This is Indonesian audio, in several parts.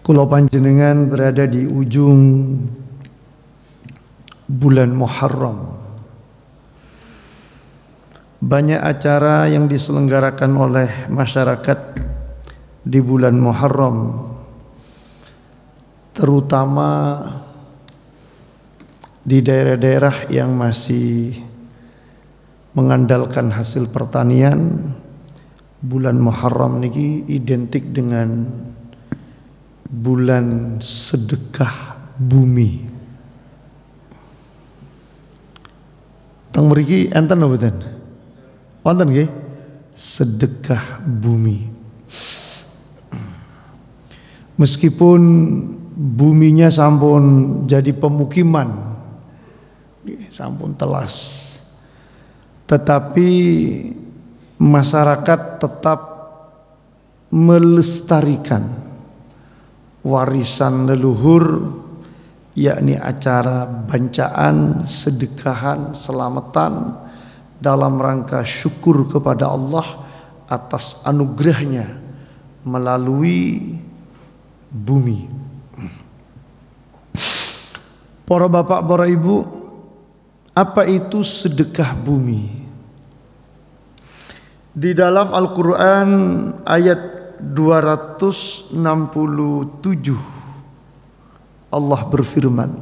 Kula panjenengan berada di ujung bulan Muharram. Banyak acara yang diselenggarakan oleh masyarakat di bulan Muharram, terutama di daerah-daerah yang masih mengandalkan hasil pertanian. Bulan Muharram niki identik dengan bulan sedekah bumi. Teng mriki enten napa mboten? Wonten nggih? Sedekah bumi. Meskipun buminya sampun jadi pemukiman, sampun telas, tetapi masyarakat tetap melestarikan warisan leluhur, yakni acara bancaan, sedekahan, selamatan dalam rangka syukur kepada Allah atas anugerahnya melalui bumi. Para bapak, para ibu, apa itu sedekah bumi? Di dalam Al-Quran ayat 267 Allah berfirman,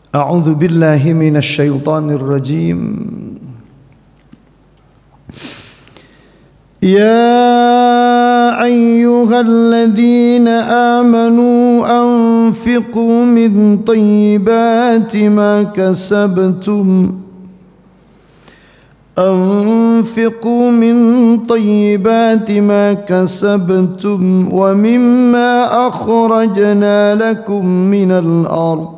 A'udzu billahi minasy syaithanir rajim. Ya ayyuhalladzina amanu anfiqu min thayyibati ma kasabtum أنفقوا من طيبات ما كسبتم ومما أخرجنا لكم من الأرض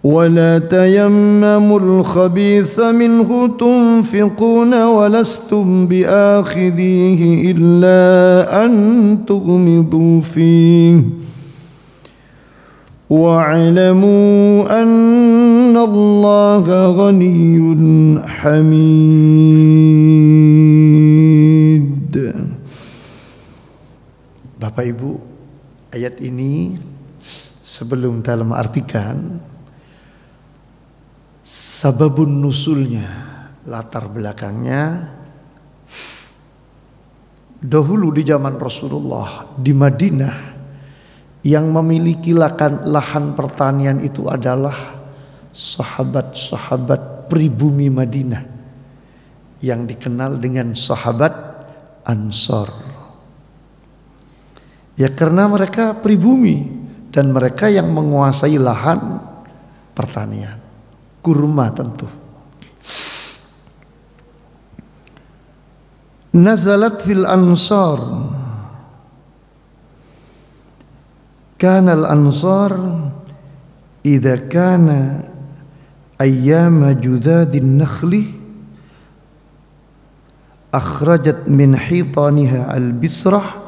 ولا تيمموا الخبيث منه تنفقون ولستم بآخذيه إلا أن تغمضوا فيه واعلموا أن الله غني حميد. Bapak Ibu, ayat ini sebelum dalam artikan sababun nusulnya, latar belakangnya, dahulu di zaman Rasulullah di Madinah yang memiliki lahan pertanian itu adalah sahabat-sahabat pribumi Madinah yang dikenal dengan sahabat Ansor. Ya karena mereka pribumi dan mereka yang menguasai lahan pertanian, kurma tentu. Nazalat fil Ansar. Kana al-ansar idza kana ayyama judadin nakhli akhrajat min hitaniha al-bisrah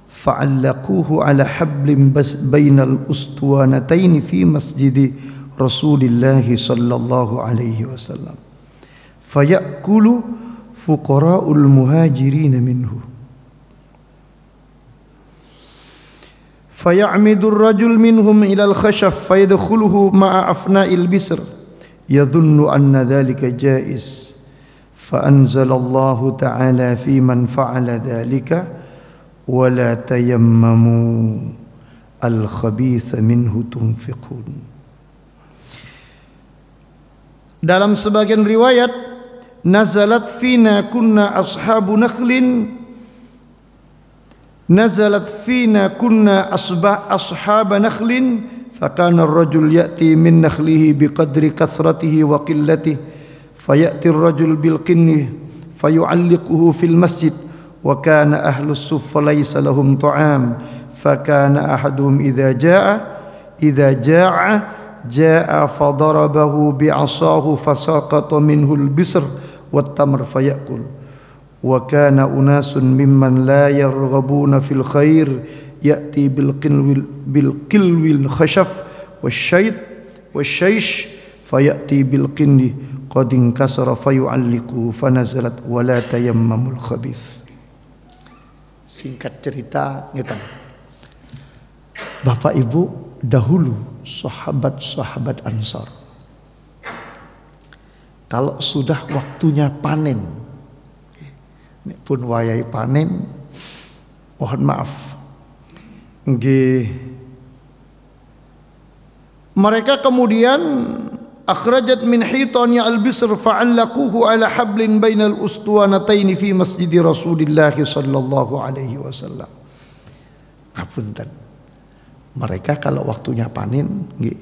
fa'allaquhu ala hablin bainal ustuwanatayn fi masjid Rasulillah sallallahu alaihi wasallam fayakulu fuqara'ul muhajirin minhu. فيعمد الرجل منهم إلى الخشف فيدخله مع أفناء البسر يظن أن ذلك جائز فأنزل الله تعالى في من فعل ذلك ولا تيمموا الخبيث منه تنفقون. Dalam sebagian riwayat, nazalat fina kunna ashabu nakhlin, nazalat fina kunna ashab nakhlin fakana ar-rajul ya'ti min nakhlihi biqadri kathratihi wa qillatihi fayati ar-rajul bil qinni fayu'alliquhu fil masjid wa kana ahlus suffa laysa lahum ta'am fakana ahaduhum idza jaa'a fadarabahu bi'asahu fasaqata minhu al-bisr wat tamr fayakul. Wa kana unasun mimman la yarghabuna fil khair ya'ti bil qilwil khashaf wasyaish fayati bil qindi qad inkasara fayu'alliqu fanazalat wala tayammamul khabith. Singkat cerita ngeten. Bapak Ibu dahulu sahabat-sahabat Ansar, kalau sudah waktunya panen, nek pun wayai panen, mohon maaf, nggih, mereka kemudian akhrajat min hitani al-bisr fa'allaquhu ala hablin bainal ustuwanataini fi masjid Rasulillah sallallahu alaihi wasallam. Apunten, mereka kalau waktunya panen, nggih,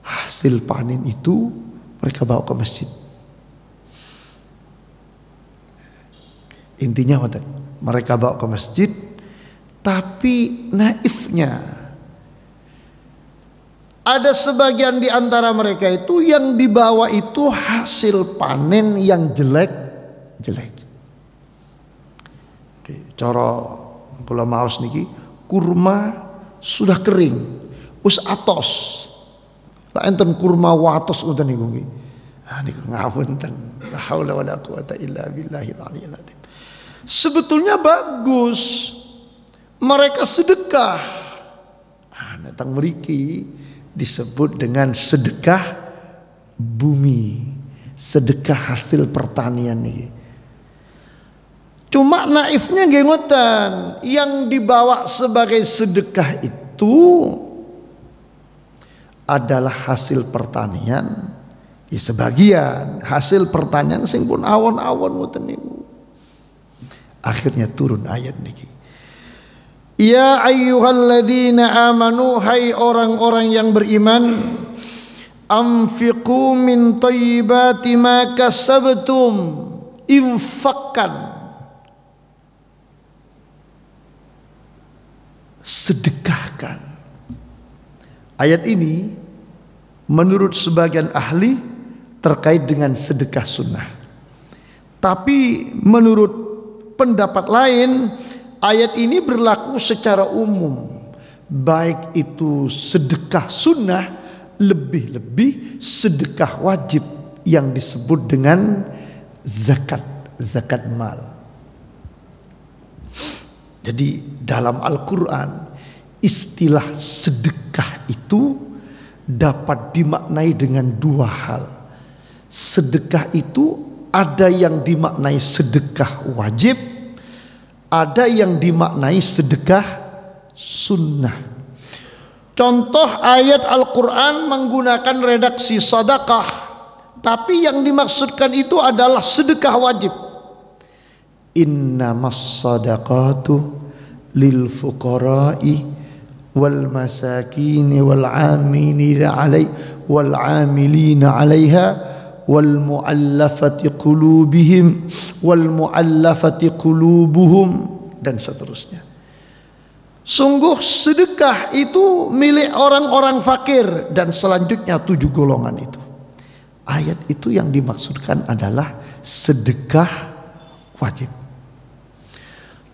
hasil panen itu mereka bawa ke masjid. Intinya mereka bawa ke masjid, tapi naifnya ada sebagian di antara mereka itu yang dibawa itu hasil panen yang jelek-jelek. Oke, cara kula maos niki, kurma sudah kering, wis atos. Lah enten kurma watos ngoten niku nggih. Ah niku ngapunten. La haula wala quwata illa billahil aliyil azim. Sebetulnya bagus mereka sedekah. Ah datang mriki disebut dengan sedekah bumi, sedekah hasil pertanian niki. Cuma naifnya nggih ngoten, yang dibawa sebagai sedekah itu adalah hasil pertanian, ya sebagian hasil pertanian sing pun awon-awon ngoten niku. Akhirnya turun ayat niki. Ya ayyuhalladzina amanu, hai orang-orang yang beriman, anfiqu min thayyibati ma kasabtum, infakkan, sedekahkan. Ayat ini menurut sebagian ahli terkait dengan sedekah sunnah. Tapi menurut pendapat lain, ayat ini berlaku secara umum, baik itu sedekah sunnah, lebih-lebih sedekah wajib yang disebut dengan zakat mal. Jadi dalam Al-Quran istilah sedekah itu dapat dimaknai dengan dua hal. Sedekah itu ada yang dimaknai sedekah wajib, ada yang dimaknai sedekah sunnah. Contoh ayat Al-Quran menggunakan redaksi sedekah, tapi yang dimaksudkan itu adalah sedekah wajib. Innamas sadaqatu lil fuqara'i wal masakin wal amilina alaiha wal muallafati qulubuhum dan seterusnya. Sungguh sedekah itu milik orang-orang fakir dan selanjutnya 7 golongan itu. Ayat itu yang dimaksudkan adalah sedekah wajib.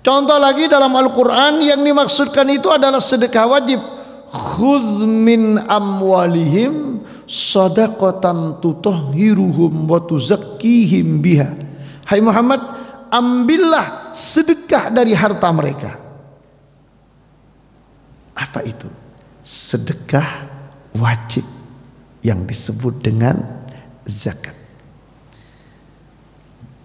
Contoh lagi dalam Al-Quran yang dimaksudkan itu adalah sedekah wajib. Khudh min amwalihim sadaqatan tutahhiruhum wa tuzakkihim biha. Hai Muhammad, ambillah sedekah dari harta mereka. Apa itu? Sedekah wajib yang disebut dengan zakat.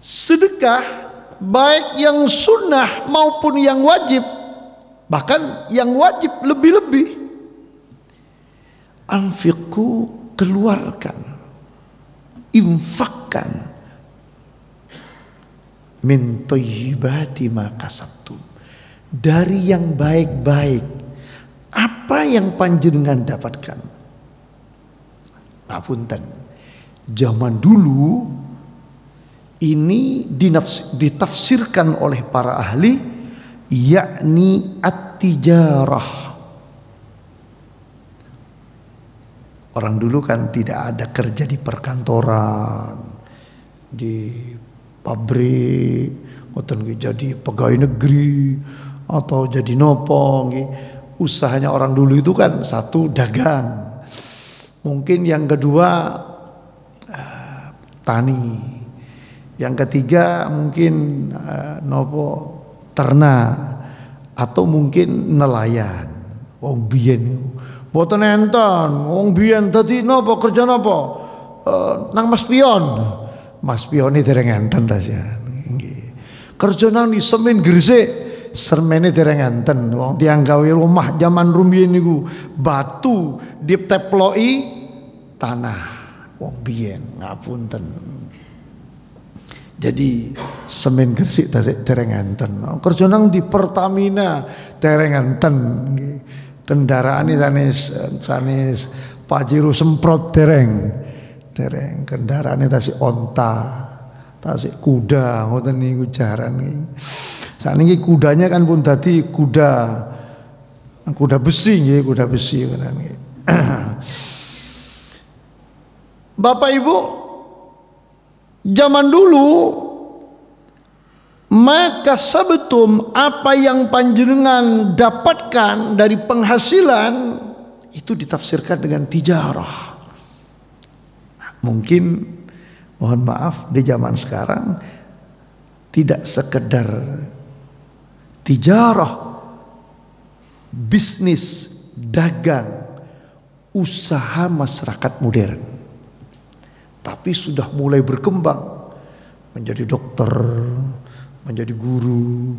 Sedekah baik yang sunnah maupun yang wajib, bahkan yang wajib lebih-lebih. Anfiqu, keluarkan, infakkan, min thayyibati ma kasabtum, dari yang baik-baik apa yang panjenengan dapatkan. Ngapunten, zaman dulu ini ditafsirkan oleh para ahli, yakni at-tijarah. Orang dulu kan tidak ada kerja di perkantoran, di pabrik, atau jadi pegawai negeri, atau jadi nopo. Usahanya orang dulu itu kan satu dagang, mungkin yang kedua tani, yang ketiga mungkin nopo ternak, atau mungkin nelayan. Wong biyen mboten enten, wong biyen dadi napa kerja napa? Nang Mas Pion. Mas Pion iki dereng enten ta ya. Nggih. Kerja nang di semen Gresik, semene dereng enten. Wong tiyang gawe rumah zaman rumiyin niku batu diteploki tanah. Wong biyen ngapunten. Jadi semen Gresik tasik dereng enten. Kerja nang di Pertamina dereng enten. Kendaraan ini sanis Pajero semprot dereng kendaraan ini tasik onta, tasik kuda, ngoten niku jaran. Saniki kudanya kan pun dadi kuda besi nggih, kuda besi ngoten nggih. Bapak Ibu, zaman dulu maka sebetulnya apa yang panjenengan dapatkan dari penghasilan itu ditafsirkan dengan tijarah. Mungkin mohon maaf di zaman sekarang tidak sekedar tijarah, bisnis, dagang, usaha masyarakat modern, tapi sudah mulai berkembang menjadi dokter, menjadi guru,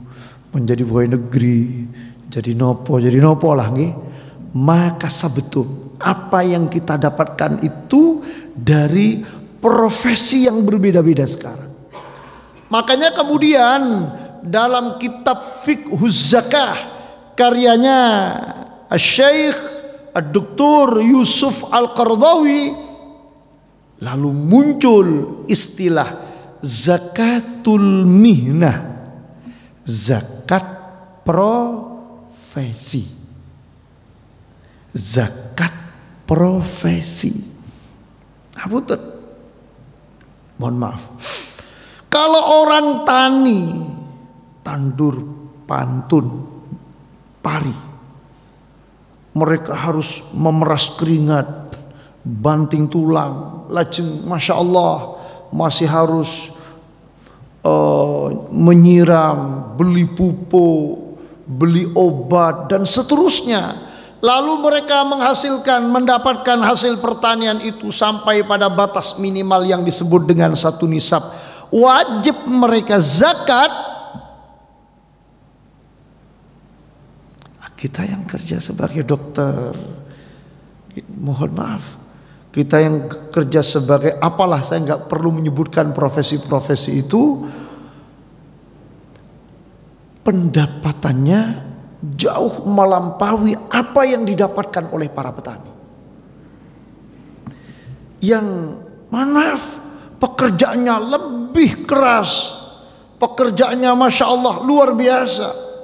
menjadi pegawai negeri, jadi nopo lah nggih. Maka sebetulnya apa yang kita dapatkan itu dari profesi yang berbeda-beda sekarang. Makanya kemudian dalam kitab Fiqhuz Zakah karyanya Syekh Dr. Yusuf Al-Qaradawi lalu muncul istilah zakatul mihnah, zakat profesi. Zakat profesi. Apunten. Mohon maaf. Kalau orang tani, tandur, pantun, pari, mereka harus memeras keringat, banting tulang, lajeng masya Allah masih harus menyiram, beli pupuk, beli obat dan seterusnya. Lalu mereka mendapatkan hasil pertanian itu sampai pada batas minimal yang disebut dengan satu nisab. Wajib mereka zakat. Kita yang kerja sebagai dokter, mohon maaf, kita yang kerja sebagai apalah, saya nggak perlu menyebutkan profesi-profesi itu, pendapatannya jauh melampaui apa yang didapatkan oleh para petani. Yang maaf, pekerjaannya lebih keras, pekerjaannya masya Allah luar biasa.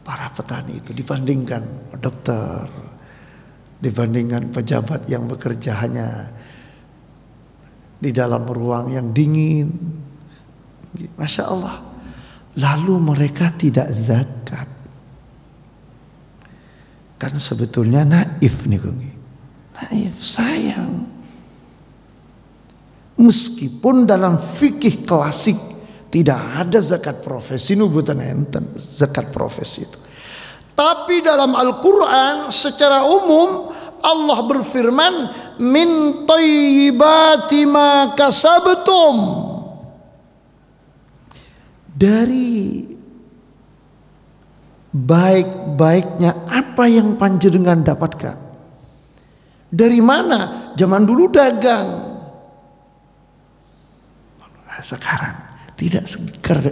Para petani itu dibandingkan dokter, dibandingkan pejabat yang bekerja hanya di dalam ruang yang dingin, masya Allah. Lalu mereka tidak zakat. Kan sebetulnya naif nih, naif, sayang. Meskipun dalam fikih klasik tidak ada zakat profesi, nubutan enten zakat profesi itu. Tapi dalam Al-Quran secara umum Allah berfirman, min thayyibati ma kasabtum, dari baik-baiknya apa yang panjenengan dapatkan. Dari mana? Zaman dulu dagang. Sekarang tidak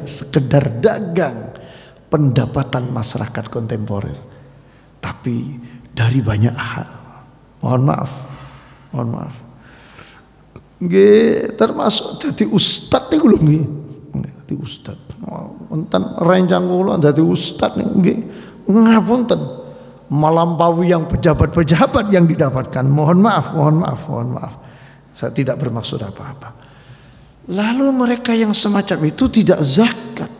sekedar dagang, pendapatan masyarakat kontemporer, tapi dari banyak hal. Mohon maaf. Nggih, termasuk dadi ustad niku lho nggih. Dadi ustad. Wonten rencang kula dadi ustad nggih. Ngapunten. Melampaui yang pejabat-pejabat yang didapatkan. Mohon maaf. Saya tidak bermaksud apa-apa. Lalu mereka yang semacam itu tidak zakat.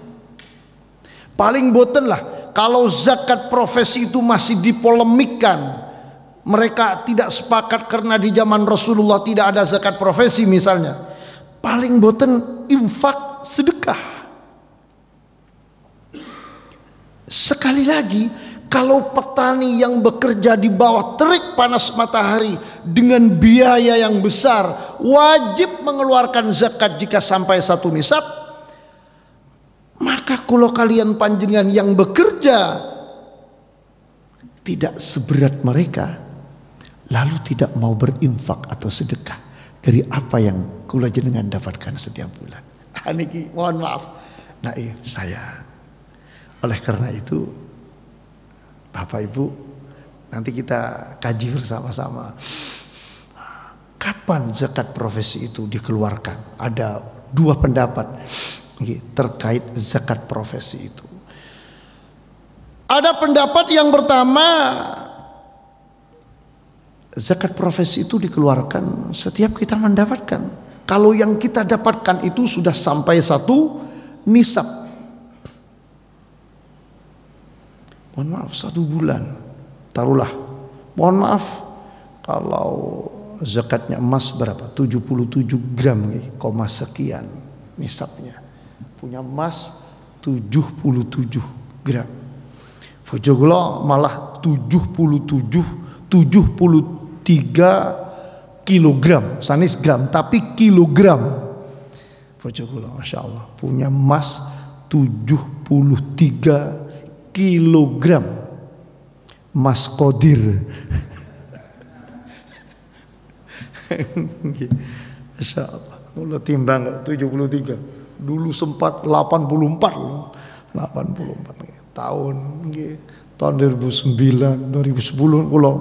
Paling boten lah kalau zakat profesi itu masih dipolemikkan. Mereka tidak sepakat karena di zaman Rasulullah tidak ada zakat profesi misalnya. Paling boten infak sedekah. Sekali lagi, kalau petani yang bekerja di bawah terik panas matahari dengan biaya yang besar wajib mengeluarkan zakat jika sampai 1 nisab, maka kalau kalian panjenengan yang bekerja tidak seberat mereka, lalu tidak mau berinfak atau sedekah dari apa yang kula jenengan dapatkan setiap bulan. Niki mohon maaf, naif saya. Oleh karena itu, Bapak Ibu, nanti kita kaji bersama-sama. Kapan zakat profesi itu dikeluarkan? Ada 2 pendapat terkait zakat profesi itu. Ada pendapat yang pertama, zakat profesi itu dikeluarkan setiap kita mendapatkan. Kalau yang kita dapatkan itu sudah sampai 1 nisab. Mohon maaf, 1 bulan. Taruhlah, mohon maaf, kalau zakatnya emas berapa? 77 gram, koma sekian nisabnya. Punya emas 77 gram. Fujuglo malah 73 kilogram, sanis gram, tapi kilogram. Fujuglo, Masya Allah, punya emas 73 kilogram Mas Qadir. Masya Allah, mulai timbang 73. Dulu sempat 84 tahun 2009 2010 kalau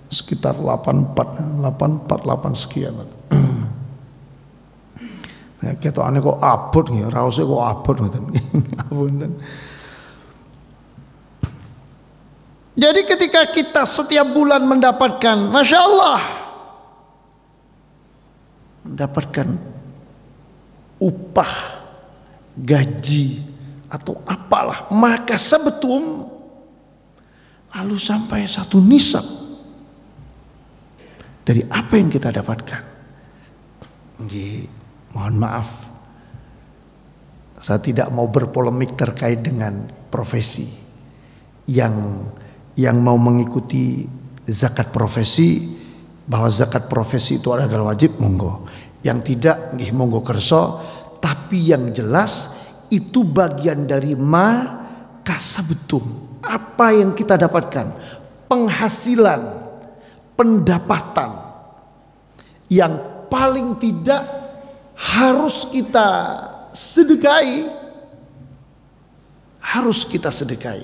sekitar 84 sekian. Ya kita aneh kok abot ya, rausnya kok abot ngoten. Jadi ketika kita setiap bulan mendapatkan, Masya Allah, mendapatkan upah, gaji atau apalah, maka sebetum lalu sampai 1 nisab dari apa yang kita dapatkan. Mohon maaf, saya tidak mau berpolemik terkait dengan profesi yang mau mengikuti zakat profesi, bahwa zakat profesi itu adalah wajib, monggo. Yang tidak, nggih monggo kerso. Tapi yang jelas itu bagian dari ma kasabetum. Apa yang kita dapatkan, penghasilan, pendapatan yang paling tidak harus kita sedekahi,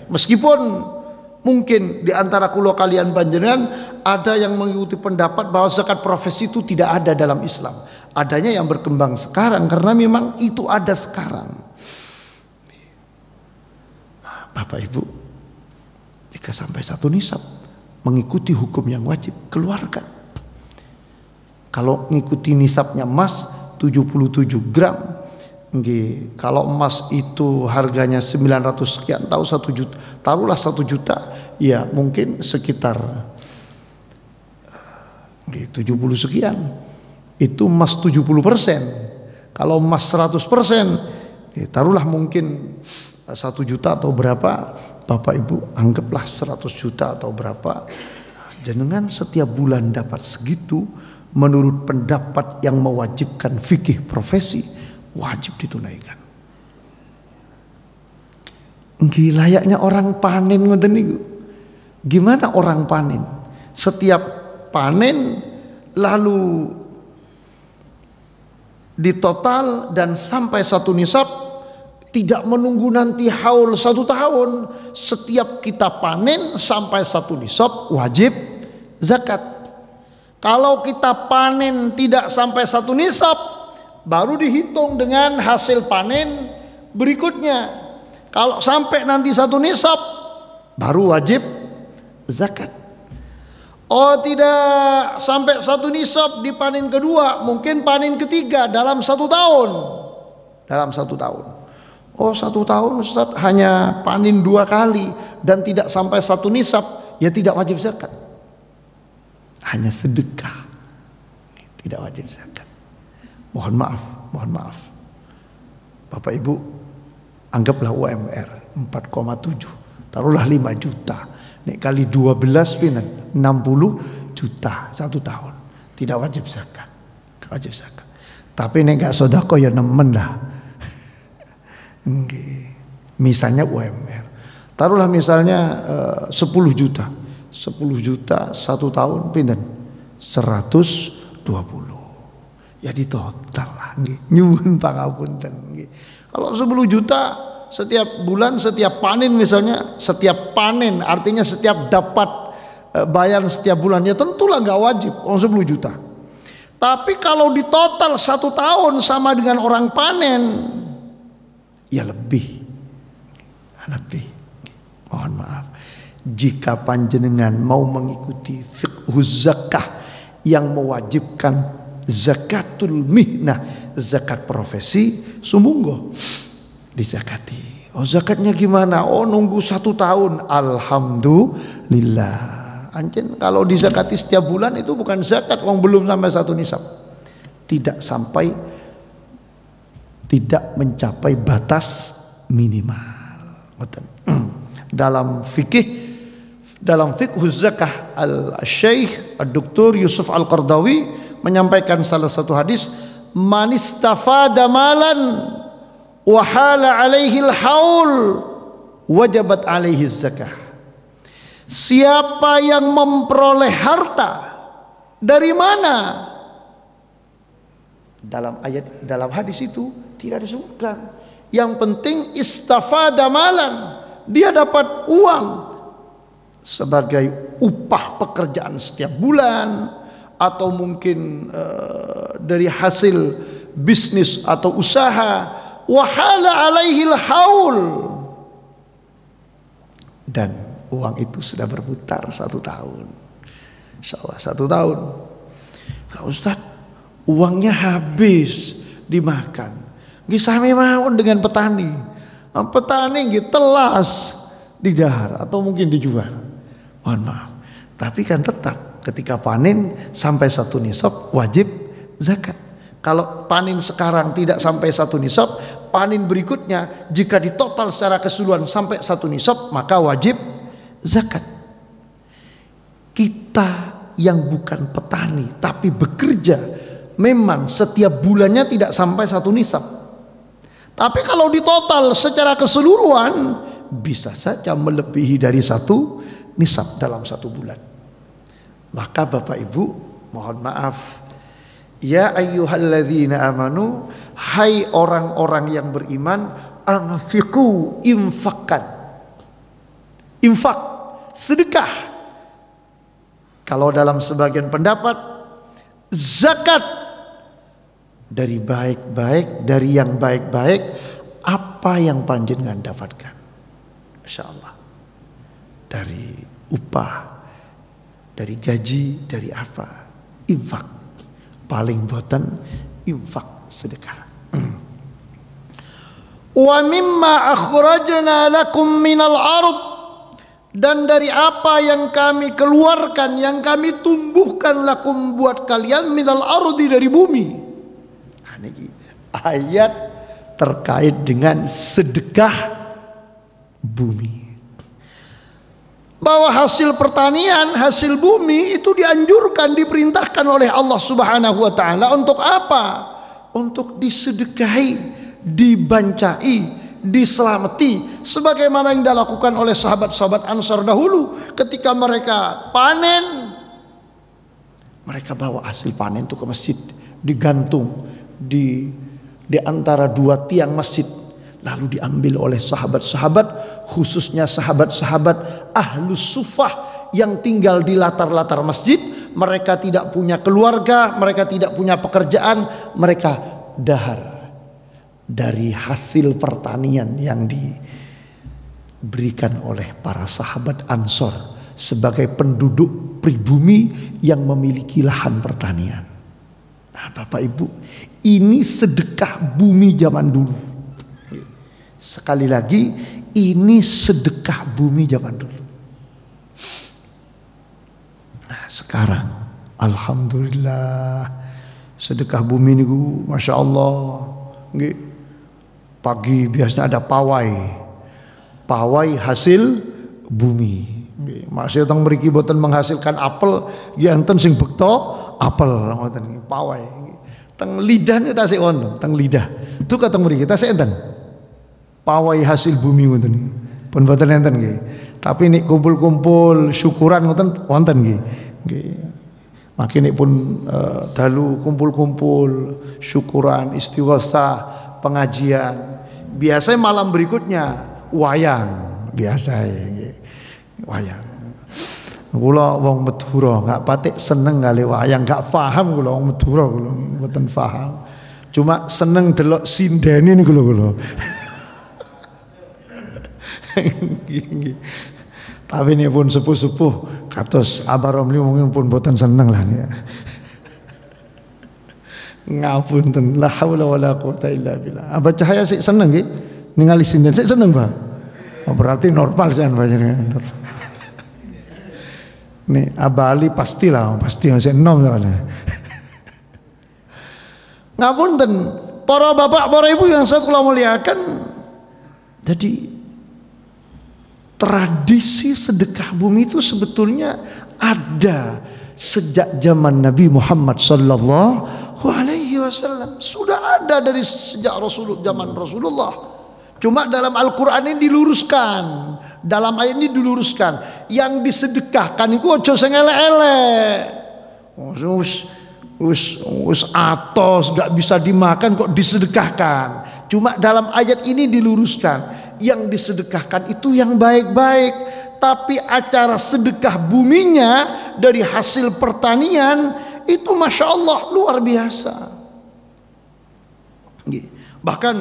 meskipun mungkin di antara kulo kalian panjenengan ada yang mengikuti pendapat bahwa zakat profesi itu tidak ada dalam Islam. Adanya yang berkembang sekarang karena memang itu ada sekarang. Bapak Ibu, jika sampai 1 nisab mengikuti hukum yang wajib, keluarkan. Kalau mengikuti nisabnya emas 77 gram, kalau emas itu harganya 900 sekian, tahu 1 juta, taruhlah 1 juta, ya mungkin sekitar 70 sekian. Itu emas 70%. Kalau emas 100%, taruhlah mungkin 1 juta atau berapa, Bapak Ibu anggaplah 100 juta atau berapa. Jenengan setiap bulan dapat segitu, menurut pendapat yang mewajibkan fikih profesi, wajib ditunaikan. Layaknya orang panen ngoten niku. Gimana orang panen? Setiap panen lalu ditotal dan sampai 1 nisab, tidak menunggu nanti haul 1 tahun. Setiap kita panen sampai 1 nisab wajib zakat. Kalau kita panen tidak sampai 1 nisab, baru dihitung dengan hasil panen berikutnya. Kalau sampai nanti 1 nisab, baru wajib zakat. Oh tidak, sampai 1 nisab di panen kedua, mungkin panen ketiga dalam 1 tahun. Dalam 1 tahun. Oh 1 tahun Ustaz hanya panen 2 kali dan tidak sampai 1 nisab, ya tidak wajib zakat. Hanya sedekah, tidak wajib zakat. Mohon maaf. Bapak Ibu, anggaplah UMR. 4,7. Taruhlah 5 juta. Nek kali 12 pinten? 60 juta 1 tahun. Tidak wajib zakat. Gak wajib zakat. Tapi nek gak sedekah ya nemen lah. Misalnya UMR. Taruhlah misalnya 10 juta. 10 juta 1 tahun pinten? 120. Ya di total lah. Nyuwun pangapunten. Kalau 10 juta setiap bulan, setiap panen misalnya, setiap panen artinya setiap dapat bayaran setiap bulan, ya tentulah gak wajib 10 juta. Tapi kalau di total 1 tahun sama dengan orang panen, ya lebih. Mohon maaf, jika panjenengan mau mengikuti fiqhu zakah yang mewajibkan zakatul mihnah, zakat profesi, sumunggo dizakati. Oh zakatnya gimana? Oh nunggu 1 tahun. Alhamdulillah. Anjen kalau dizakati setiap bulan itu bukan zakat, wong belum sampai 1 nisab. Tidak mencapai batas minimal. Dalam fiqh zakah al-Syekh Dr. Yusuf Al-Qardawi menyampaikan salah satu hadis, man istafada malan wa hala alaihi al-haul wajabat alaihi zakah. Siapa yang memperoleh harta dari mana? Dalam hadis itu tidak disebutkan. Yang penting istafada malan, dia dapat uang sebagai upah pekerjaan setiap bulan, atau mungkin dari hasil bisnis atau usaha. Wahala alaihil haul, dan uang itu sudah berputar 1 tahun. Insyaallah 1 tahun. Lah Ustaz, uangnya habis dimakan. Nggih sami mawon dengan petani. Petani nggih telas di dahar atau mungkin dijual. Mohon maaf. Tapi kan tetap ketika panen sampai 1 nisab wajib zakat. Kalau panen sekarang tidak sampai 1 nisab, panen berikutnya jika ditotal secara keseluruhan sampai 1 nisab, maka wajib zakat. Kita yang bukan petani tapi bekerja, memang setiap bulannya tidak sampai 1 nisab. Tapi kalau ditotal secara keseluruhan, bisa saja melebihi dari 1 nisab dalam 1 bulan. Maka Bapak Ibu, mohon maaf, ya ayyuhalladzina amanu, hai orang-orang yang beriman, anfiqu, infakkan. Infak, sedekah. Kalau dalam sebagian pendapat, zakat dari baik-baik, dari yang baik-baik, apa yang panjenengan dapatkan, insyaallah, dari upah, dari gaji, dari apa, infak. Paling boten infak sedekah. Wa mimma akhrajna lakum minal ard, dan dari apa yang kami keluarkan, yang kami tumbuhkan lakum buat kalian, minal ardi, dari bumi. Ini ayat terkait dengan sedekah bumi. Bahwa hasil pertanian, hasil bumi itu dianjurkan, diperintahkan oleh Allah Subhanahu wa taala untuk apa? Untuk disedekahi, dibancai, diselamati, sebagaimana yang dilakukan oleh sahabat-sahabat Ansar dahulu. Ketika mereka panen, mereka bawa hasil panen itu ke masjid, digantung di antara 2 tiang masjid, lalu diambil oleh sahabat-sahabat, khususnya sahabat-sahabat ahlus sufah yang tinggal di latar-latar masjid. Mereka tidak punya keluarga, mereka tidak punya pekerjaan, mereka dahar dari hasil pertanian yang diberikan oleh para sahabat Ansor sebagai penduduk pribumi yang memiliki lahan pertanian. Nah, Bapak Ibu, ini sedekah bumi zaman dulu. Sekali lagi, ini sedekah bumi zaman dulu. Nah, sekarang alhamdulillah sedekah bumi ini, masya Allah, pagi biasanya ada pawai, pawai hasil bumi. Masih teng mriki boten menghasilkan apel, nggih enten sing bekto apel ngoten nggih pawai. Teng lidah niku tasih wonten, teng lidah. Itu kateng mriki tasih enten. Pawai hasil bumi ngoten nggih. Pun boten enten nggih. Tapi nek kumpul-kumpul syukuran ngoten wonten nggih. Nggih. Makin pun dalu kumpul-kumpul syukuran, istighosah, pengajian. Biasanya malam berikutnya wayang biasa nggih. Wayang. Kula wong Madura enggak patik seneng kali wayang, enggak paham kula wong Madura kula mboten paham. Cuma seneng delok sindene niku kula. Tapi ini pun sepuh-sepuh kados Abah Romli mungkin pun boten seneng lah ya. Ngapunten, la haula wala quwata illa billah. Abah Cahaya sih seneng nggih ningali sinden sih seneng, Pak. Oh, berarti normal sih panjenengan. Nih Abah Ali pastilah, pasti masih enom soalnya. Ngapunten, para bapak, para ibu yang saya kula muliakan. Jadi tradisi sedekah bumi itu sebetulnya ada sejak zaman Nabi Muhammad sallallahu alaihi wasallam. Sudah ada dari sejak zaman Rasulullah. Cuma dalam Al-Qur'an ini diluruskan. Dalam ayat ini diluruskan. Yang disedekahkan itu aja sing elek-elek. Wis atos gak bisa dimakan kok disedekahkan. Cuma dalam ayat ini diluruskan. Yang disedekahkan itu yang baik-baik, tapi acara sedekah buminya dari hasil pertanian itu masya Allah luar biasa. Bahkan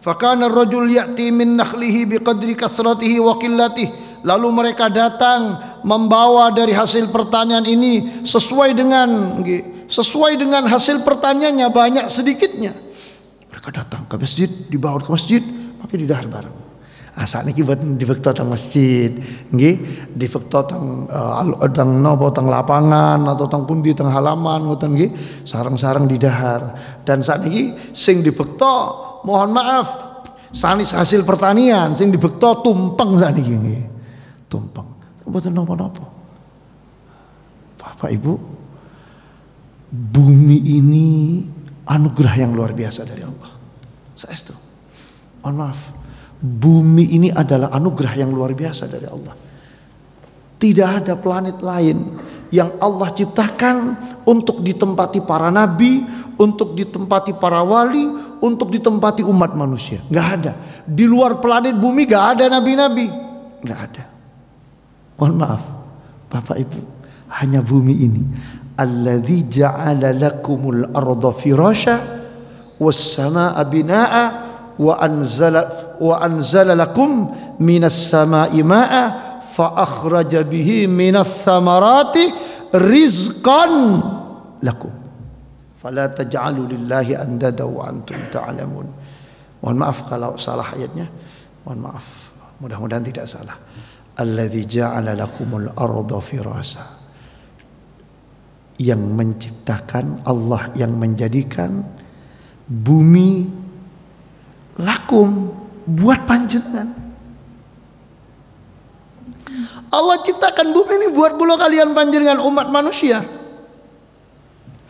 fakana ar-rajul ya'ti min nakhlihi biqadri kasratihi wa qillatihi, lalu mereka datang membawa dari hasil pertanian ini sesuai dengan hasil pertaniannya, banyak sedikitnya. Mereka datang ke masjid, dibawa ke masjid, maka didahar bareng. Saat ini buat dibekto teng masjid, nggih, dibekto teng teng lapangan atau teng pundi teng halaman ngoten nggih, sarang-sarang didahar. Dan saat ini sing dibekto mohon maaf sanis hasil pertanian, sing dibekto tumpeng saat ini nggih. Tumpeng. Mboten napa-napa. Bapak Ibu, bumi ini anugerah yang luar biasa dari Allah. Saestu. Mohon maaf. Bumi ini adalah anugerah yang luar biasa dari Allah. Tidak ada planet lain yang Allah ciptakan untuk ditempati para nabi, untuk ditempati para wali, untuk ditempati umat manusia. Nggak ada. Di luar planet bumi nggak ada nabi-nabi. Nggak ada. Mohon maaf, Bapak Ibu, hanya bumi ini. Alladzi ja'ala lakumul arda firasha was samaa'a binaa'a wa anzala lakum minas samaa'i maa'a fa akhraja bihi minas samarati rizqan lakum fala taj'alu lillahi andada wa antum ta'lamun. Mohon maaf kalau salah ayatnya, mohon maaf, mudah-mudahan tidak salah. Alladzi ja'ala lakumul arda firasha, yang menciptakan, Allah yang menjadikan bumi lakum buat panjenengan. Allah ciptakan bumi ini buat bulu kalian panjenengan umat manusia.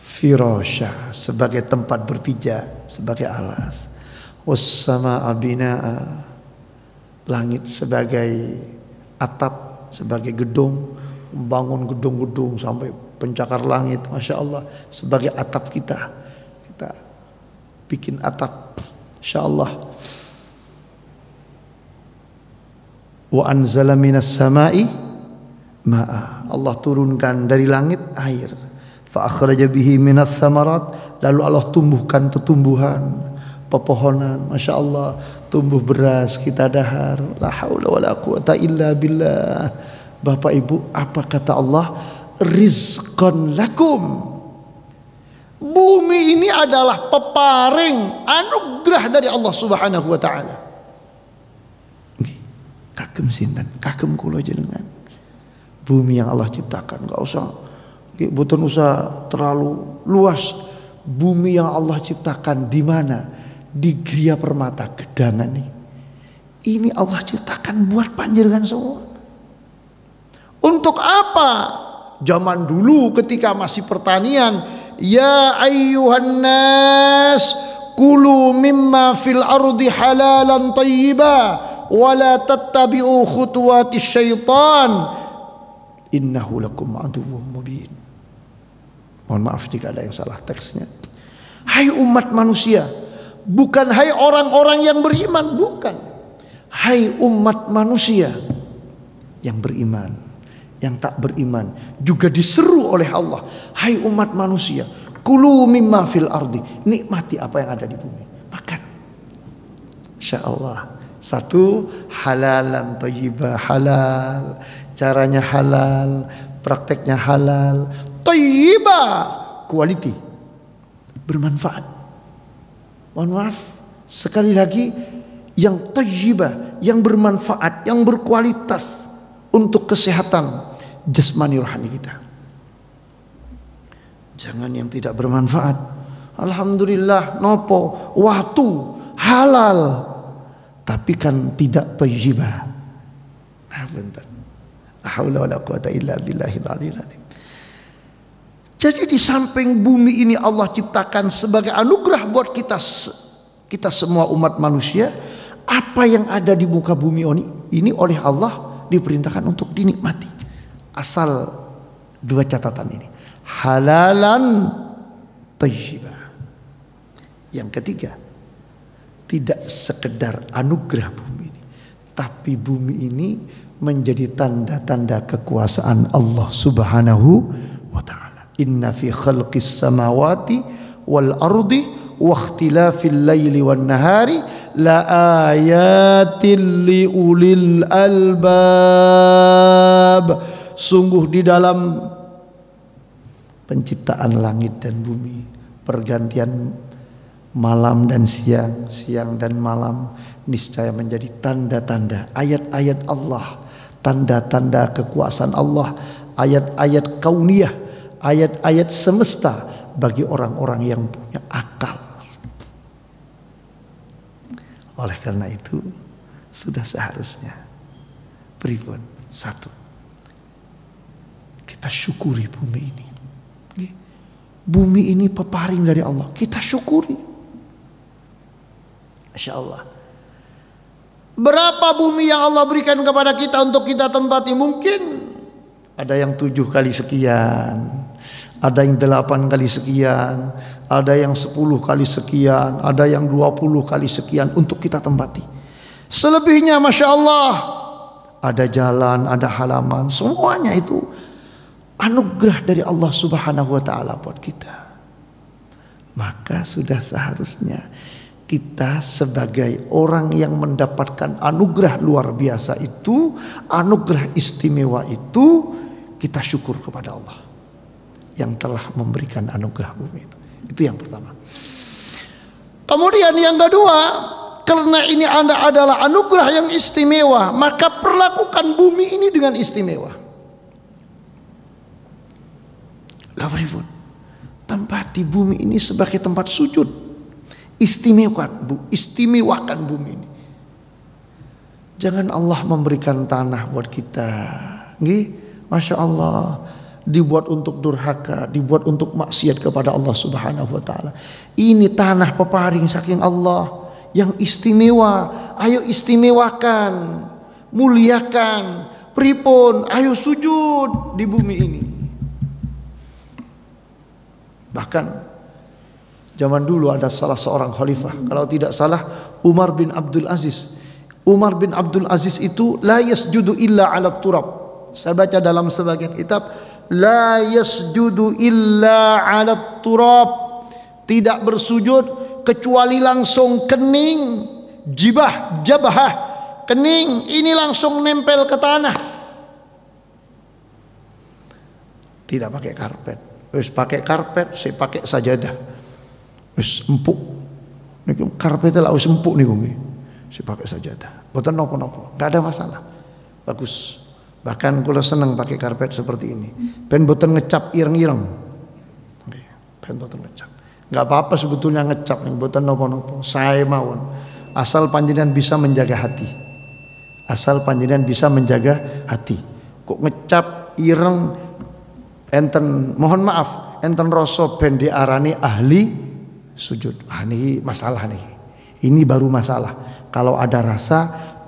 Firasha sebagai tempat berpijak, sebagai alas. Was-samaa'a binaa'a, langit sebagai atap, sebagai gedung, membangun gedung-gedung sampai pencakar langit, masya Allah, sebagai atap kita. Kita bikin atap, insya Allah. Wa anzala minas samai ma'a, Allah turunkan dari langit air. Fa akhraja bihi minas samarat, lalu Allah tumbuhkan tumbuhan, pepohonan, masya Allah, tumbuh beras, kita dahar. La haula wala quwata illa billah. Bapak Ibu, apa kata Allah? Rizqan lakum. Bumi ini adalah peparing anugerah dari Allah Subhanahu wa taala. Kagem sinten? Kagem kula jenengan. Bumi yang Allah ciptakan, enggak usah boten usah terlalu luas. Bumi yang Allah ciptakan di mana? Di Gria Permata Gedangan nih. Ini Allah ciptakan buat panjenengan semua. Untuk apa? Zaman dulu ketika masih pertanian, ya ayyuhan nas kulu mimma fil ardi halalan thayyiba wa la tattabi'u khutuwatis syaitan innahu lakum aduwwum mubin. Mohon maaf jika ada yang salah teksnya. Hai umat manusia, bukan hai orang-orang yang beriman, bukan. Hai umat manusia yang beriman, yang tak beriman juga diseru oleh Allah. Hai umat manusia, kulu mimma fil ardi, nikmati apa yang ada di bumi, makan. Insya Allah. Satu, halalan thayyibah, halal, caranya halal, prakteknya halal, thayyibah, quality, bermanfaat. Mohon maaf, sekali lagi, yang thayyibah, yang bermanfaat, yang berkualitas untuk kesehatan jasmani rohani kita. Jangan yang tidak bermanfaat. Alhamdulillah nopo waktu halal, tapi kan tidak thayyibah. Nah, bentar. La haula wala quwata illa billahil aliyil azim. Jadi di samping bumi ini Allah ciptakan sebagai anugerah buat kita semua umat manusia, apa yang ada di muka bumi ini oleh Allah diperintahkan untuk dinikmati. Asal dua catatan ini, halalan thayyibah. Yang ketiga, tidak sekedar anugerah bumi ini, tapi bumi ini menjadi tanda-tanda kekuasaan Allah Subhanahu wa ta'ala. Inna fi khalqis samawati wal ardi wa ikhtilafil laili wan nahari la ayatil li ulil albab. Sungguh di dalam penciptaan langit dan bumi, pergantian malam dan siang, siang dan malam, niscaya menjadi tanda-tanda, ayat-ayat Allah, tanda-tanda kekuasaan Allah, ayat-ayat kauniyah, ayat-ayat semesta bagi orang-orang yang punya akal. Oleh karena itu, sudah seharusnya pripun? Satu, kita syukuri bumi ini. Bumi ini peparing dari Allah, kita syukuri. Masya Allah. Berapa bumi yang Allah berikan kepada kita untuk kita tempati? Mungkin ada yang 7 kali sekian, ada yang 8 kali sekian, ada yang 10 kali sekian, ada yang 20 kali sekian untuk kita tempati. Selebihnya Masya Allah, ada jalan, ada halaman, semuanya itu anugerah dari Allah Subhanahu wa ta'ala buat kita. Maka sudah seharusnya kita sebagai orang yang mendapatkan anugerah luar biasa itu, anugerah istimewa itu, kita syukur kepada Allah yang telah memberikan anugerah bumi itu. Itu yang pertama. Kemudian yang kedua, karena ini adalah anugerah yang istimewa, maka perlakukan bumi ini dengan istimewa. Lalu pun tempati bumi ini sebagai tempat sujud. Istimewakan bumi ini. Jangan Allah memberikan tanah buat kita, Masya Allah, dibuat untuk durhaka, dibuat untuk maksiat kepada Allah Subhanahu wa ta'ala. Ini tanah peparing saking Allah yang istimewa. Ayo istimewakan, muliakan, pripun, ayo sujud di bumi ini. Bahkan zaman dulu ada salah seorang khalifah, kalau tidak salah Umar bin Abdul Aziz. Umar bin Abdul Aziz itu la yasjudu illa ala turab. Saya baca dalam sebagian kitab, la yasjudu illa ala turab. Tidak bersujud kecuali langsung kening, jabah, kening ini langsung nempel ke tanah. Tidak pakai karpet. Wis pakai karpet, saya pakai sajadah. Wis empuk. Niki karpet lah wis empuk niku nggih. Si pakai sajadah. Boten napa-napa, enggak ada masalah. Bagus. Bahkan kula seneng pakai karpet seperti ini. Ben boten ngecap ireng-ireng. Nggih, ben boten ngecap. Enggak apa-apa sebetulnya ngecap ning boten napa-napa. Saya mawon. Asal panjenengan bisa menjaga hati. Asal panjenengan bisa menjaga hati. Kok ngecap ireng enten, mohon maaf, enten rasa ben diarani ahli sujud. Ini masalah nih. Ini baru masalah. Kalau ada rasa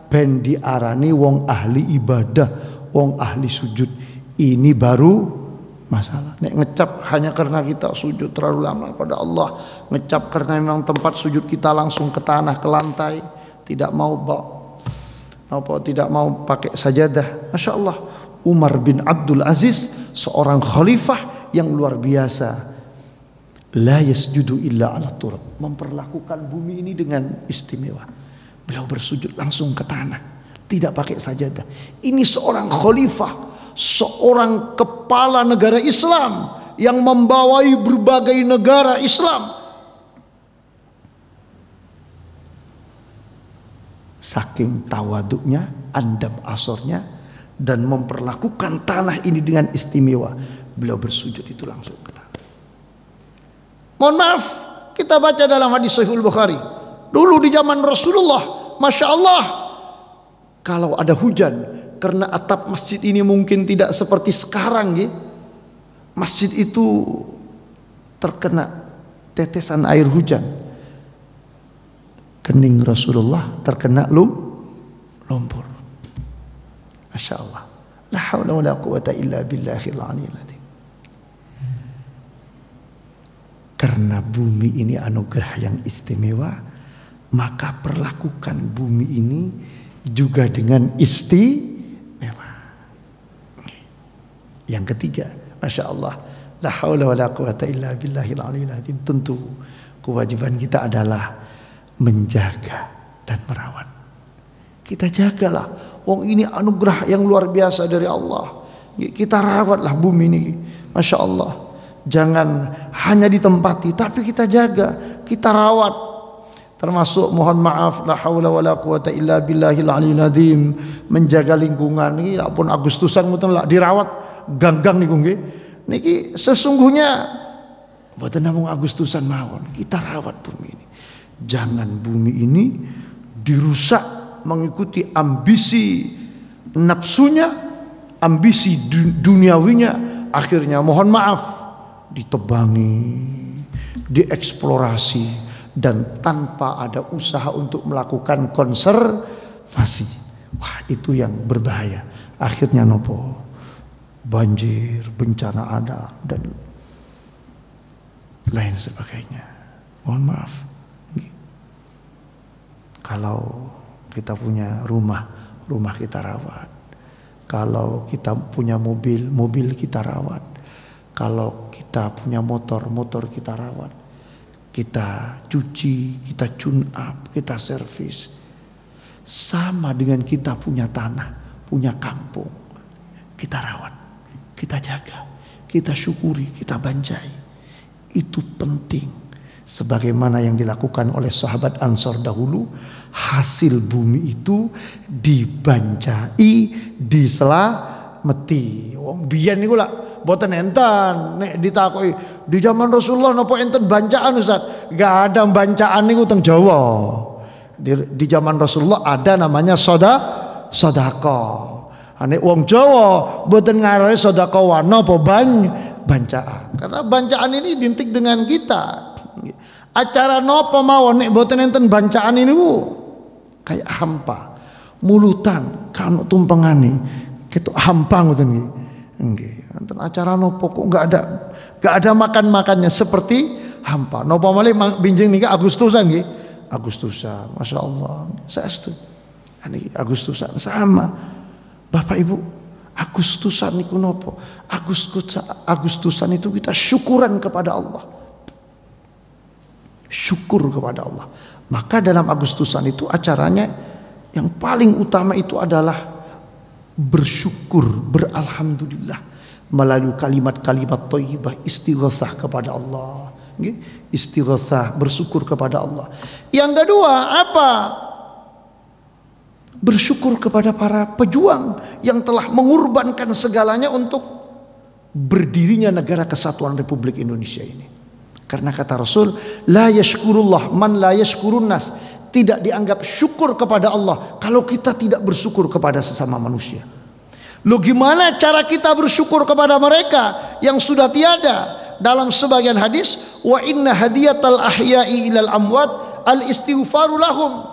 ben diarani wong ahli ibadah, wong ahli sujud, ini baru masalah. Nek ngecap hanya karena kita sujud terlalu lama pada Allah, ngecap karena memang tempat sujud kita langsung ke tanah, ke lantai, tidak mau tidak mau pakai sajadah. Masya Allah, Umar bin Abdul Aziz, seorang khalifah yang luar biasa, la yasjudu illa ala turab, memperlakukan bumi ini dengan istimewa. Beliau bersujud langsung ke tanah, tidak pakai sajadah. Ini seorang khalifah, seorang kepala negara Islam yang membawai berbagai negara Islam. Saking tawaduknya, andab asornya, dan memperlakukan tanah ini dengan istimewa, beliau bersujud itu langsung ke tanah. Mohon maaf, kita baca dalam hadis Sahih Bukhari, dulu di zaman Rasulullah, Masya Allah, kalau ada hujan, karena atap masjid ini mungkin tidak seperti sekarang ya, masjid itu terkena tetesan air hujan, kening Rasulullah terkena lumpur. Masya Allah, la haula wa la quwata illa billahil aliyyil azim. Karena bumi ini anugerah yang istimewa, maka perlakukan bumi ini juga dengan istimewa. Yang ketiga, Masya Allah, la haula wa la quwata illa billahil aliyyil azim. Tentu kewajiban kita adalah menjaga dan merawat. Kita jagalah, wong ini anugerah yang luar biasa dari Allah. Kita rawatlah bumi ini, Masya Allah. Jangan hanya ditempati, tapi kita jaga, kita rawat. Termasuk mohon maaf, la haula wala quwata illa billahil aliyyil azim, menjaga lingkungan ini pun Agustusan mboten lak dirawat ganggang niku nggih. Niki sesungguhnya mboten namung Agustusan mawon, kita rawat bumi ini. Jangan bumi ini dirusak mengikuti ambisi nafsunya, ambisi duniawinya, akhirnya mohon maaf ditebangi, dieksplorasi, dan tanpa ada usaha untuk melakukan konservasi. Wah, itu yang berbahaya. Akhirnya nopo? Banjir, bencana ada, dan lain sebagainya. Mohon maaf. Kalau kita punya rumah kita rawat. Kalau kita punya mobil kita rawat. Kalau kita punya motor kita rawat. Kita cuci, kita tune up, kita servis. Sama dengan kita punya tanah, punya kampung. Kita rawat, kita jaga, kita syukuri, kita banjai. Itu penting. Sebagaimana yang dilakukan oleh sahabat Ansor dahulu, hasil bumi itu dibanjai, diselamati. Wong biyen niku lak boten enten nek ditakoki di zaman Rasulullah napa enten bancaan Ustaz? Gak ada bancaan niku teng Jawa. Di zaman Rasulullah ada namanya sedekah. Nek wong Jawa boten ngarani sedekah wana apa bancaan. Karena bancaan ini identik dengan kita. Acara nopo mawon nek boten enten bancaan ini kayak hampa, mulutan kan tumpengane ketok hampa ngoten nggih. Enten acara nopo kok enggak ada makan-makannya seperti hampa. Nopo malih binjing nika Agustusan nggih. Agustusan, Masya Allah. Saestu. Ini Agustusan sama. Bapak Ibu, Agustusan niku nopo? Agustusan itu kita syukuran kepada Allah. Syukur kepada Allah. Maka dalam Agustusan itu acaranya yang paling utama itu adalah bersyukur, beralhamdulillah melalui kalimat-kalimat thayyibah, istighosah kepada Allah. Istighosah, bersyukur kepada Allah. Yang kedua apa? Bersyukur kepada para pejuang yang telah mengorbankan segalanya untuk berdirinya negara kesatuan Republik Indonesia ini. Karena kata Rasul, la yashkurullah man la yashkurun nas. tidak dianggap syukur kepada Allah kalau kita tidak bersyukur kepada sesama manusia. Loh, gimana cara kita bersyukur kepada mereka yang sudah tiada? Dalam sebagian hadis, wa inna hadiyatal ahya'i ilal amwat al istighfaru lahum.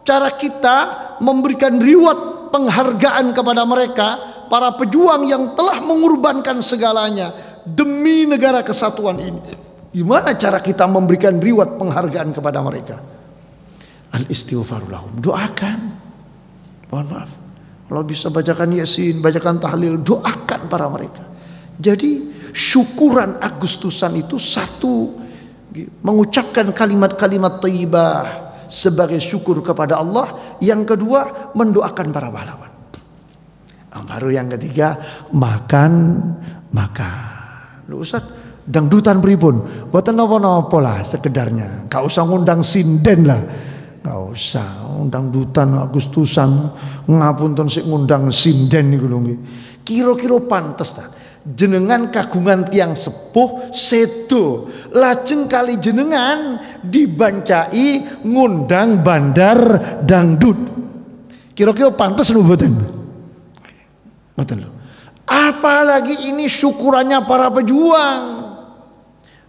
Cara kita memberikan reward penghargaan kepada mereka, para pejuang yang telah mengorbankan segalanya demi negara kesatuan ini. Gimana cara kita memberikan reward penghargaan kepada mereka? Al istighfaru lahum. Doakan. Mohon maaf, kalau bisa bacakan Yasin, bacakan tahlil, doakan para mereka. Jadi syukuran Agustusan itu satu, mengucapkan kalimat-kalimat thayyibah sebagai syukur kepada Allah. Yang kedua, mendoakan para pahlawan. Baru yang ketiga, makan. Lu Ustaz, dangdutan pripun? Boten napa-napa lah sekedarnya. Gak usah ngundang sinden lah. Gak usah dangdutan Agustusan, ngapunten sik ngundang sinden niku lho nggih. Kira-kira pantes ta? Jenengan kagungan tiang sepuh sedo, lajeng kali jenengan dibancai ngundang bandar dangdut. Kira-kira pantes lho mboten? Mboten lho. Apalagi ini syukurannya para pejuang,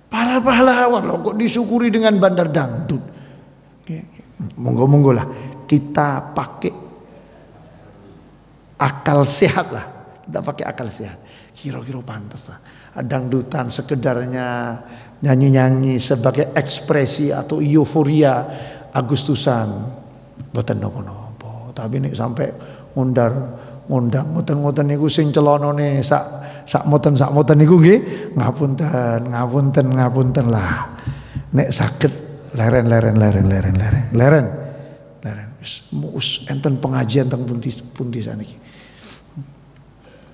para pahlawan loh, kok disyukuri dengan bandar dangdut. Monggo-monggo lah kita pakai akal sehat lah. Kita pakai akal sehat. Kira-kira pantas lah. Dangdutan sekedarnya nyanyi-nyanyi sebagai ekspresi atau euforia Agustusan. Boten nopo-nopo. Tapi nek sampai ngundang ngoten-ngoten niku sing celanane sak moten niku nggih, ngapunten lah. Nek saged leren. Wis enten pengajian teng pundi saniki.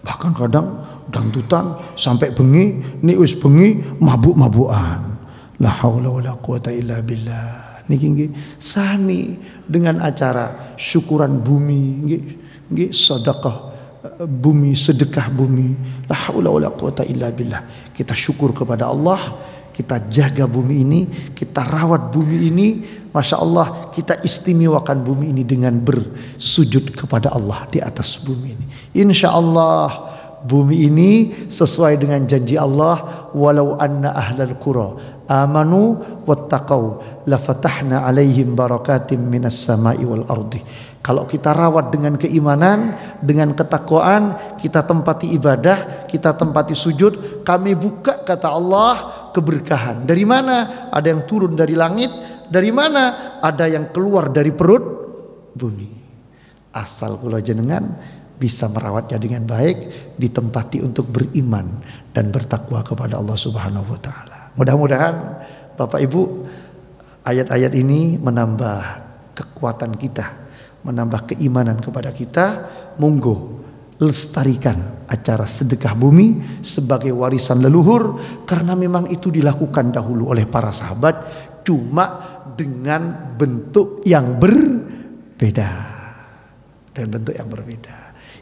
Bahkan kadang dangdutan sampai bengi, nih wis bengi mabuk-mabukan. La haula wala quwata illa billah. Niki nggih sami dengan acara syukuran bumi nggih sedekah bumi, sedekah bumi. La haula wala quwata illa billah. Kita syukur kepada Allah, kita jaga bumi ini, kita rawat bumi ini. Masya Allah, kita istimewakan bumi ini dengan bersujud kepada Allah di atas bumi ini. Insya Allah bumi ini sesuai dengan janji Allah, walau anna ahlal qura amanu wattaqau lafatahna alaihim barakatim minas samai wal ardi. Kalau kita rawat dengan keimanan, dengan ketakwaan, kita tempati ibadah, kita tempati sujud, kami buka, kata Allah, keberkahan. Dari mana? Ada yang turun dari langit. Dari mana? Ada yang keluar dari perut bumi. Asal kula jenengan bisa merawatnya dengan baik, ditempati untuk beriman dan bertakwa kepada Allah Subhanahu wa taala. Mudah-mudahan Bapak Ibu, ayat-ayat ini menambah kekuatan kita, menambah keimanan kepada kita. Monggo lestarikan acara sedekah bumi sebagai warisan leluhur, karena memang itu dilakukan dahulu oleh para sahabat, cuma dengan bentuk yang berbeda.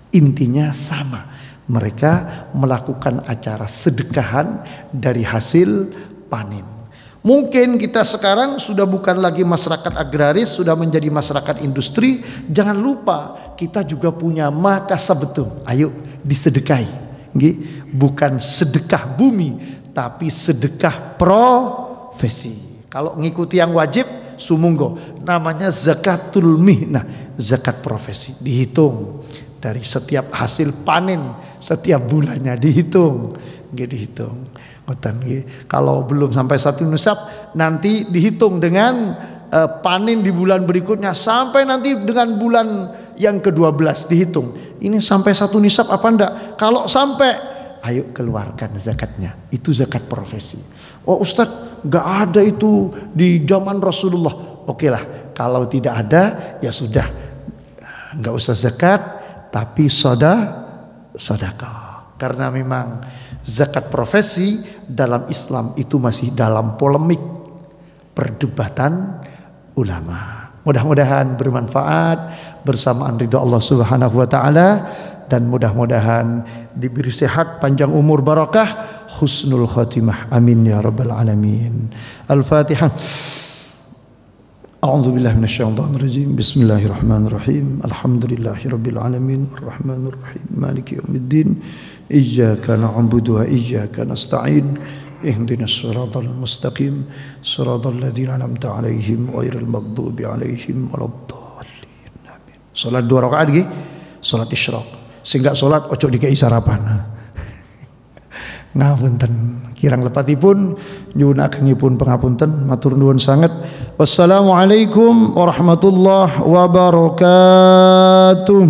Intinya sama, mereka melakukan acara sedekahan dari hasil panen. Mungkin kita sekarang sudah bukan lagi masyarakat agraris, sudah menjadi masyarakat industri. Jangan lupa kita juga punya makasabetum. Ayo disedekahi. Bukan sedekah bumi, tapi sedekah profesi. Kalau ngikuti yang wajib, sumunggo, namanya zakatul mihnah, zakat profesi. Dihitung dari setiap hasil panen setiap bulannya, dihitung. Kalau belum sampai 1 nisab, nanti dihitung dengan panen di bulan berikutnya, sampai nanti dengan bulan yang ke-12 dihitung. Ini sampai 1 nisab apa enggak? Kalau sampai, ayo keluarkan zakatnya. Itu zakat profesi. Oh Ustadz, enggak ada itu di zaman Rasulullah. Oke lah, kalau tidak ada ya sudah, enggak usah zakat, tapi sedekah. Karena memang zakat profesi dalam Islam itu masih dalam polemik, perdebatan ulama. Mudah-mudahan bermanfaat, bersamaan ridha Allah Subhanahu wa taala, dan mudah-mudahan diberi sehat, panjang umur, barakah, husnul khatimah. Amin ya rabbal alamin. Al-Fatihah. A'udzubillahi minasyaitonirrajim. Bismillahirrahmanirrahim. Alhamdulillahirabbil alamin, arrahmanir rahim, maliki yaumiddin. Iyyaka na'budu wa iyyaka nasta'in. Ihdinas siratal mustaqim, siratal ladzina an'amta 'alaihim ghairil maghdubi 'alaihim waladdallin. Amin. Salat 2 rakaat nggih, salat isyraq. Sing gak salat ojo dikei sarapan. Ngapunten, kirang lepatipun nyuwunakengipun pangapunten, matur nuwun sanget. Wassalamualaikum warahmatullahi wabarakatuh.